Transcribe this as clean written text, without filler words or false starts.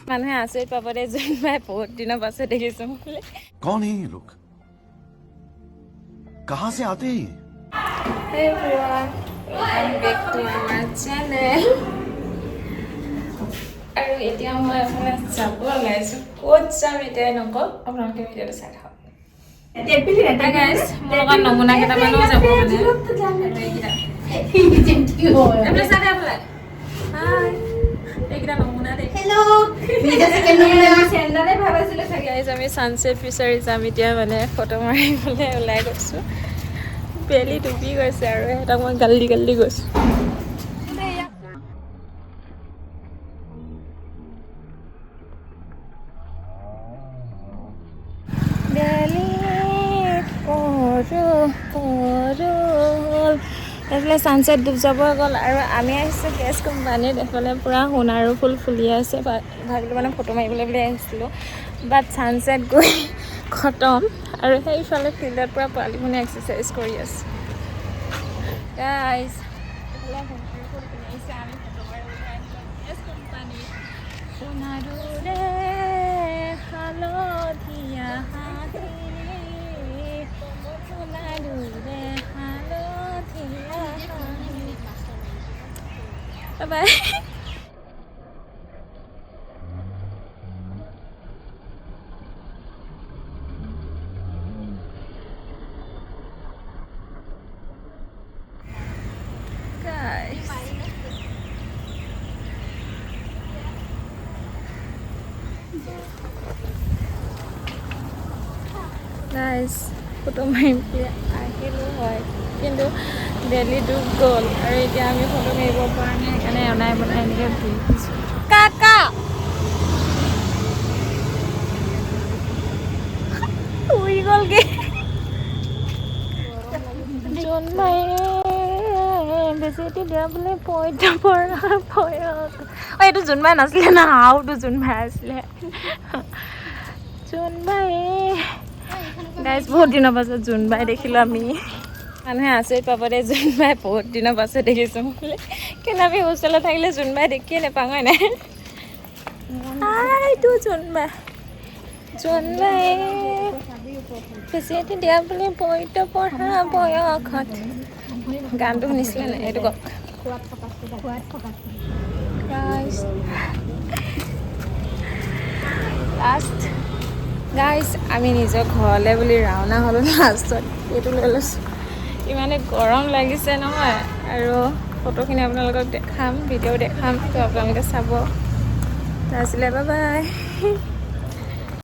মানুহে আচৰিত পাব দে জোনবাই বহুত দিনৰ পাছত দেখিছো বোলে कौन है ये लोग कहां से आते हैं Hey everyone, welcome back to our channel. আৰু এতিয়া মই এফালে যাব ওলাইছো ক'ত যাম এতিয়া নকওঁ আপোনালোকে ভিডিঅ'টো চাই থাকক Hi guys, মোৰ লগত নমুনা কেইটামানো যাব মানে এইকেইটা এইফালে চাই দে বোলে হাই এইকেইটা নমুনা দে হেল্ল' চেণ্ডালে ভাবিছিলে চাগে গাইজ আমি ছানছেট ফিচাৰী যাম এতিয়া মানে ফটো মাৰিবলৈ ওলাই গৈছোঁ বেলি ডুবি গৈছে আৰু সিহঁতক মই গালি গৈছোঁ এইফালে ছানছেট ডুব যাব গ'ল আৰু আমি আহিছোঁ গেছ কোম্পানীত এইফালে পূৰা সোণাৰু ফুল ফুলি আছে ভাবিলোঁ মানে ফটো মাৰিবলৈ বুলি আহিছিলোঁ বাট ছানছেট গৈ খতম আৰু সেইফালে ফিল্ডত পূৰা পোৱালিখনে এক্সাৰচাইজ কৰি আছে গাইজ এইফালে সোণাৰু ফুল ফুলি আহিছে আমি ফটো মাৰিবলৈ আহিছোঁ গেছ কোম্পানীত সোণাৰুৰে হালধীয়া Bye-bye. Guys, ফটো মাৰিবলৈ আহিলোঁ হয় কিন্তু বেলি ডুব গ'ল আৰু এতিয়া আমি ফটো মাৰিব পৰা নাই সেইকাৰণে অনাই বনাই এনেকৈ ঘূৰি ফুৰিছোঁ কাকা উৰি গ'লগৈ জোনবাই বেছি দিয়া বোলে পইতা পৰা ভয়ক এইটো জোনবাই নাছিলে না আউটো জোনবাই আছিলে জোনবাই গাইজ বহুত দিনৰ পাছত জোনবাই দেখিলোঁ আমি মানুহে আচৰিত পাব দে জোনবাই বহুত দিনৰ পাছত দেখিছোঁ বোলে কিন্তু আমি হোষ্টেলত থাকিলে জোনবাই দেখিয়ে নাপাওঁ হয় নাই এইটো জোনবাই বেছি দিয়া বুলি পইতা পঢ়া বয়সত গানটো শুনিছিলে নাই এইটো কওক লাষ্ট গাইজ আমি নিজৰ ঘৰলৈ বুলি ৰাওনা হ'লোঁ লাষ্টত এইটো লৈ লৈছোঁ ইমানে গৰম লাগিছে নহয় আৰু ফটোখিনি আপোনালোকক দেখাম ভিডিঅ' দেখাম তো আপোনালোকে চাব আছিলে বাই বাই